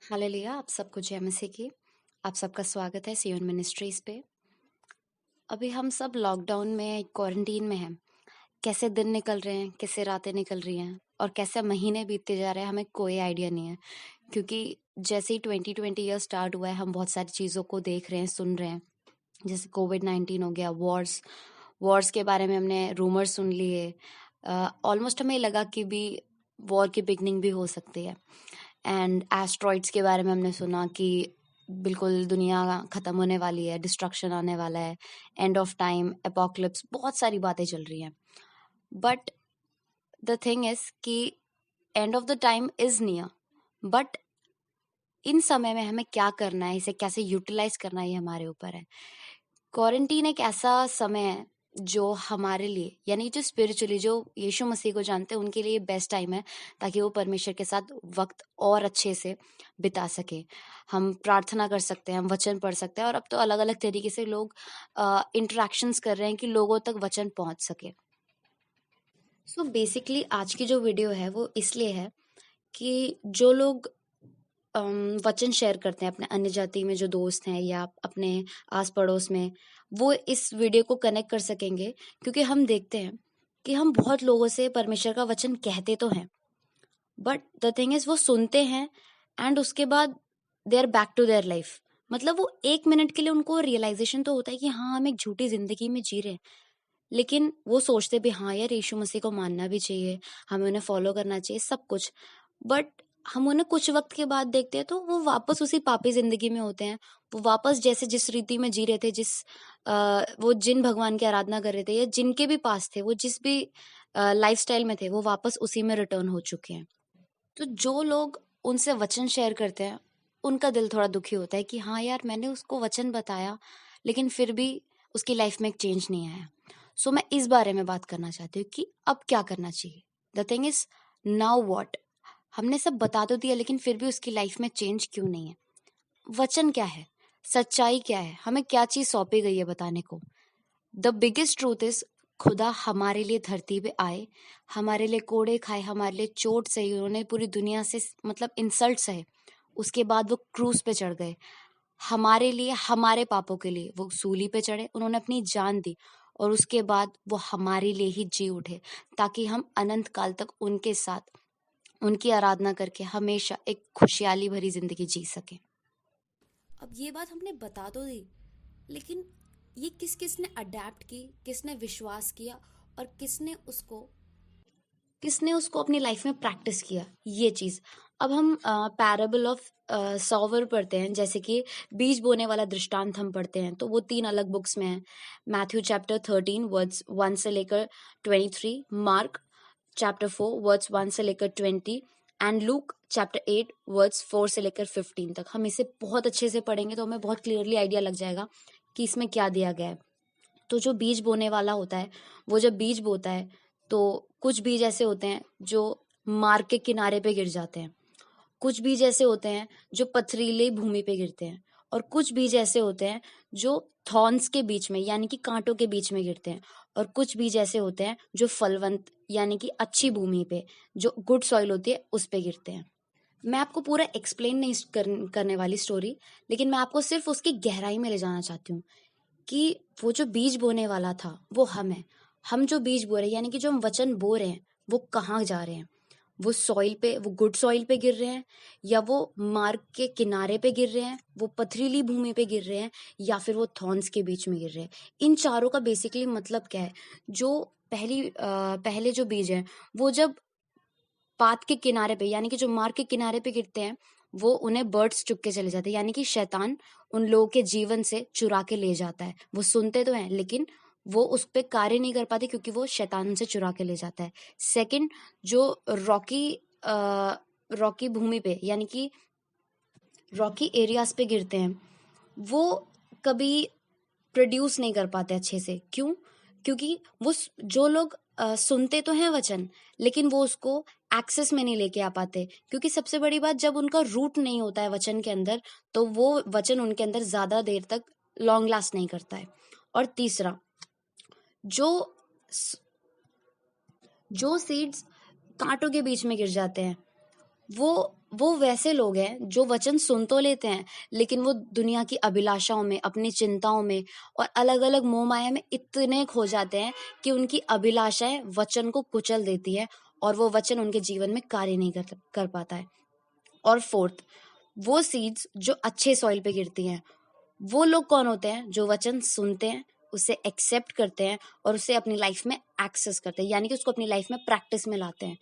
Hallelujah. आप सबको जय मसीह की। आप सबका स्वागत है सियोन मिनिस्ट्रीज पे। अभी हम सब लॉकडाउन में क्वारंटीन में हैं। कैसे दिन निकल रहे हैं, कैसे रातें निकल रही हैं और कैसे महीने बीतते जा रहे हैं, हमें कोई आइडिया नहीं है। क्योंकि जैसे ही 2020 ईयर स्टार्ट हुआ है, हम बहुत सारी चीज़ों को देख रहे हैं, सुन रहे हैं। जैसे कोविड-19 हो गया, वॉर्स वॉर्स के बारे में हमने रूमर सुन लिए। ऑलमोस्ट हमें लगा कि भी वॉर की बिगनिंग भी हो सकती है। एंड एस्ट्रॉइड्स के बारे में हमने सुना कि बिल्कुल दुनिया खत्म होने वाली है, डिस्ट्रक्शन आने वाला है, एंड ऑफ टाइम, एपोकलिप्स, बहुत सारी बातें चल रही हैं। बट द थिंग इज कि end of the time is near. But in समय में हमें क्या करना है, इसे कैसे यूटिलाइज करना है, ये हमारे ऊपर है। क्वारंटीन एक ऐसा समय है जो हमारे लिए, यानी जो स्पिरिचुअली, जो यीशु मसीह को जानते हैं, उनके लिए बेस्ट टाइम है, ताकि वो परमेश्वर के साथ वक्त और अच्छे से बिता सके। हम प्रार्थना कर सकते हैं, हम वचन पढ़ सकते हैं, और अब तो अलग अलग तरीके से लोग इंटरेक्शंस कर रहे हैं कि लोगों तक वचन पहुंच सके। सो बेसिकली आज की जो वीडियो है वो इसलिए है कि जो लोग वचन शेयर करते हैं अपने अन्य जाति में, जो दोस्त हैं या अपने आस पड़ोस में, वो इस वीडियो को कनेक्ट कर सकेंगे। क्योंकि हम देखते हैं कि हम बहुत लोगों से परमेश्वर का वचन कहते तो हैं, बट द थिंग इज वो सुनते हैं एंड उसके बाद they are back to their life. मतलब वो 1 मिनट के लिए उनको रियलाइजेशन तो होता है कि हाँ, हम एक झूठी जिंदगी में जी रहे हैं, लेकिन वो सोचते भी हाँ यार, यीशु मसीह को मानना भी चाहिए, हमें उन्हें फॉलो करना चाहिए, सब कुछ। बट हम उन्हें कुछ वक्त के बाद देखते हैं तो वो वापस उसी पापी जिंदगी में होते हैं। वो वापस जैसे जिस रीति में जी रहे थे, वो जिन भगवान की आराधना कर रहे थे या जिनके भी पास थे, वो जिस भी लाइफस्टाइल में थे, वो वापस उसी में रिटर्न हो चुके हैं। तो जो लोग उनसे वचन शेयर करते हैं, उनका दिल थोड़ा दुखी होता है कि हाँ यार, मैंने उसको वचन बताया, लेकिन फिर भी उसकी लाइफ में एक चेंज नहीं आया। सो मैं इस बारे में बात करना चाहती हूँ कि अब क्या करना चाहिए। The thing is, now what. हमने सब बता तो दिया, लेकिन फिर भी उसकी लाइफ में चेंज क्यों नहीं है? वचन क्या है? सच्चाई क्या है? हमें क्या चीज सौंपी गई है बताने को? द बिगेस्ट ट्रूथ इज, खुदा हमारे लिए धरती पे आए, हमारे लिए कोड़े खाए, हमारे लिए चोट सही, उन्होंने पूरी दुनिया से मतलब इंसल्ट सहे। उसके बाद वो क्रूस पे चढ़ गए, हमारे लिए, हमारे पापों के लिए वो सूली पे चढ़े, उन्होंने अपनी जान दी, और उसके बाद वो हमारे लिए ही जी उठे, ताकि हम अनंत काल तक उनके साथ उनकी आराधना करके हमेशा एक खुशहाली भरी जिंदगी जी सके। अब ये बात हमने बता तो दी, लेकिन ये किस किस ने अडेप्ट की, किसने विश्वास किया, और किसने उसको अपनी लाइफ में प्रैक्टिस किया, ये चीज। अब हम पैराबल ऑफ सॉवर पढ़ते हैं, जैसे कि बीज बोने वाला दृष्टांत हम पढ़ते हैं, तो वो 3 अलग बुक्स में है। मैथ्यू चैप्टर 13 वर्ड्स 1 से लेकर 23, मार्क चैप्टर 4 वर्ड्स 1 से लेकर 20, एंड लूक चैप्टर 8 वर्ड्स 4 से लेकर 15 तक। हम इसे बहुत अच्छे से पढ़ेंगे तो हमें बहुत क्लियरली आइडिया लग जाएगा कि इसमें क्या दिया गया है। तो जो बीज बोने वाला होता है, वो जब बीज बोता है, तो कुछ बीज ऐसे होते हैं जो मार्ग के किनारे पे गिर जाते हैं, कुछ बीज ऐसे होते हैं जो पथरीली भूमि पे गिरते हैं, और कुछ बीज ऐसे होते हैं जो थॉर्न्स के बीच में, यानी कि कांटों के बीच में गिरते हैं, और कुछ बीज ऐसे होते हैं जो फलवंत, यानी कि अच्छी भूमि पे, जो गुड सॉइल होती है, उस पे गिरते हैं। मैं आपको पूरा एक्सप्लेन नहीं करने वाली स्टोरी, लेकिन मैं आपको सिर्फ उसकी गहराई में ले जाना चाहती हूँ कि वो जो बीज बोने वाला था वो हम है। हम जो बीज बो रहे हैं, यानी कि जो हम वचन बो रहे हैं, वो कहाँ जा रहे हैं? वो सॉइल पे, वो गुड सॉइल पे गिर रहे हैं, या वो मार्ग के किनारे पे गिर रहे हैं, वो पथरीली भूमि पे गिर रहे हैं, या फिर वो थॉर्न्स के बीच में गिर रहे हैं? इन चारों का बेसिकली मतलब क्या है? जो पहले जो बीज है, वो जब पाथ के किनारे पे, यानी कि जो मार्ग के किनारे पे गिरते हैं, वो उन्हें बर्ड्स चुग के चले जाते हैं, यानी कि शैतान उन लोगों के जीवन से चुरा के ले जाता है। वो सुनते तो हैं, लेकिन वो उस पे कार्य नहीं कर पाते, क्योंकि वो शैतान से चुरा के ले जाता है। सेकंड, जो रॉकी भूमि पे, यानी कि रॉकी एरियाज पे गिरते हैं, वो कभी प्रोड्यूस नहीं कर पाते अच्छे से। क्यों? क्योंकि जो लोग सुनते तो हैं वचन, लेकिन वो उसको एक्सेस में नहीं लेके आ पाते। क्योंकि सबसे बड़ी बात, जब उनका रूट नहीं होता है वचन के अंदर, तो वो वचन उनके अंदर ज्यादा देर तक लॉन्ग लास्ट नहीं करता है। और तीसरा, जो जो सीड्स कांटों के बीच में गिर जाते हैं, वो वो वैसे लोग हैं जो वचन सुन तो लेते हैं, लेकिन वो दुनिया की अभिलाषाओं में, अपनी चिंताओं में और अलग-अलग मोह-माया में इतने खो जाते हैं कि उनकी अभिलाषाएँ वचन को कुचल देती है और वो वचन उनके जीवन में कार्य नहीं कर पाता है। और फोर्थ, वो सीड्स जो अच्छे सॉइल पे गिरती हैं, वो लोग कौन होते हैं? जो वचन सुनते हैं, उसे एक्सेप्ट करते हैं और उसे अपनी लाइफ में एक्सेस करते हैं, यानी कि उसको अपनी लाइफ में प्रैक्टिस में लाते हैं।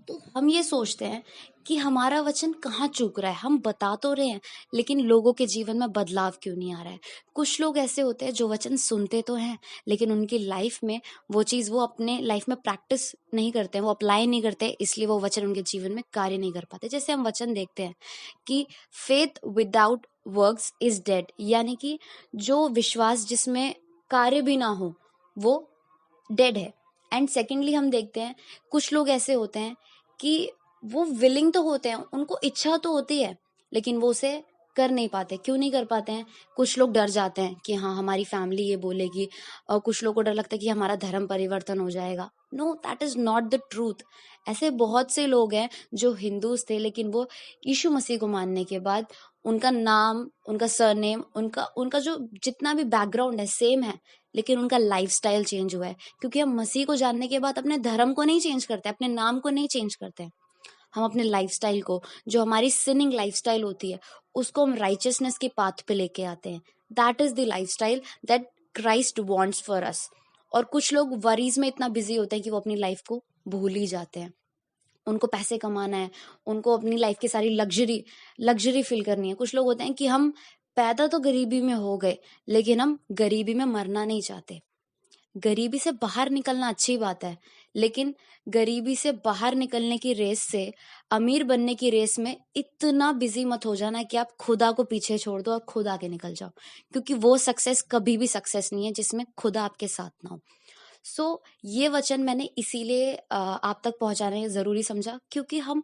तो हम ये सोचते हैं कि हमारा वचन कहाँ चूक रहा है, हम बता तो रहे हैं, लेकिन लोगों के जीवन में बदलाव क्यों नहीं आ रहा है? कुछ लोग ऐसे होते हैं जो वचन सुनते तो हैं, लेकिन उनकी लाइफ में वो चीज़ वो अपने लाइफ में प्रैक्टिस नहीं करते हैं, वो अप्लाई नहीं करते, इसलिए वो वचन उनके जीवन में कार्य नहीं कर पाते। जैसे हम वचन देखते हैं कि faith without works is dead, यानी कि जो विश्वास जिसमें कार्य भी ना हो, वो डेड है। एंड सेकेंडली हम देखते हैं कुछ लोग ऐसे होते हैं कि वो विलिंग तो होते हैं, उनको इच्छा तो होती है, लेकिन वो उसे कर नहीं पाते। क्यों नहीं कर पाते हैं? कुछ लोग डर जाते हैं कि हाँ, हमारी फैमिली ये बोलेगी, और कुछ लोगों को डर लगता है कि हमारा धर्म परिवर्तन हो जाएगा। No, that is not the truth. ऐसे बहुत से लोग हैं जो हिंदूज थे, लेकिन वो यीशु मसीह को मानने के बाद उनका नाम, उनका सरनेम, उनका उनका जो जितना भी बैकग्राउंड है सेम है, लेकिन उनका लाइफस्टाइल चेंज हुआ है। क्योंकि हम मसीह को जानने के बाद अपने धर्म को नहीं चेंज करते, अपने नाम को नहीं चेंज करते, हम अपने लाइफस्टाइल को, जो हमारी सिनिंग लाइफस्टाइल होती है, उसको हम राइचियसनेस के पाथ पे लेके आते हैं। That is the lifestyle that Christ wants for us. और कुछ लोग वरीज में इतना बिजी होते हैं कि वो अपनी लाइफ को भूल ही जाते हैं। उनको पैसे कमाना है, उनको अपनी लाइफ की सारी लग्जरी फील करनी है। कुछ लोग होते हैं कि हम पैदा तो गरीबी में हो गए, लेकिन हम गरीबी में मरना नहीं चाहते। गरीबी से बाहर निकलना अच्छी बात है, लेकिन गरीबी से बाहर निकलने की रेस से अमीर बनने की रेस में इतना बिजी मत हो जाना कि आप खुदा को पीछे छोड़ दो और खुद आगे निकल जाओ, क्योंकि वो सक्सेस कभी भी सक्सेस नहीं है जिसमें खुदा आपके साथ ना हो। ये वचन मैंने इसीलिए आप तक पहुंचाने जरूरी समझा, क्योंकि हम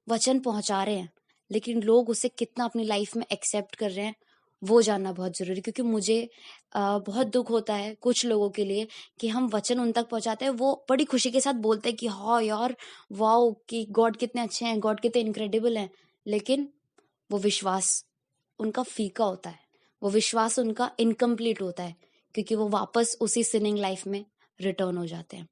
वचन पहुंचा रहे हैं, लेकिन लोग उसे कितना अपनी लाइफ में एक्सेप्ट कर रहे हैं वो जानना बहुत जरूरी है। क्योंकि मुझे बहुत दुख होता है कुछ लोगों के लिए कि हम वचन उन तक पहुंचाते हैं, वो बड़ी खुशी के साथ बोलते हैं कि हाँ यार, वाओ, कि गॉड कितने अच्छे हैं, गॉड कितने इनक्रेडिबल हैं, लेकिन वो विश्वास उनका फीका होता है, वो विश्वास उनका इनकम्प्लीट होता है, क्योंकि वो वापस उसी सिनिंग लाइफ में रिटर्न हो जाते हैं।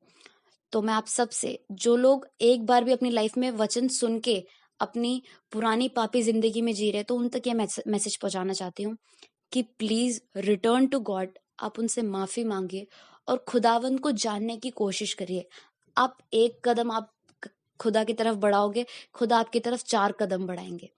तो मैं आप सबसे, जो लोग एक बार भी अपनी लाइफ में वचन सुन के अपनी पुरानी पापी जिंदगी में जी रहे, तो उन तक ये मैसेज पहुंचाना चाहती हूँ कि प्लीज रिटर्न टू गॉड। आप उनसे माफी मांगिए और खुदावंद को जानने की कोशिश करिए। आप एक कदम आप खुदा की तरफ बढ़ाओगे, खुदा आपकी तरफ 4 कदम बढ़ाएंगे।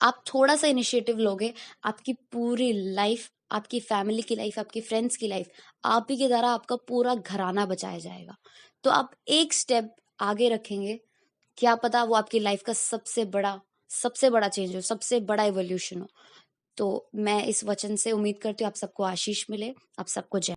आप थोड़ा सा इनिशिएटिव लोगे, आपकी पूरी लाइफ, आपकी फैमिली की लाइफ, आपकी फ्रेंड्स की लाइफ, आप ही के द्वारा आपका पूरा घराना बचाया जाएगा। तो आप एक स्टेप आगे रखेंगे, क्या पता वो आपकी लाइफ का सबसे बड़ा चेंज हो, सबसे बड़ा इवोल्यूशन हो। तो मैं इस वचन से उम्मीद करती हूँ आप सबको आशीष मिले। आप सबको जय।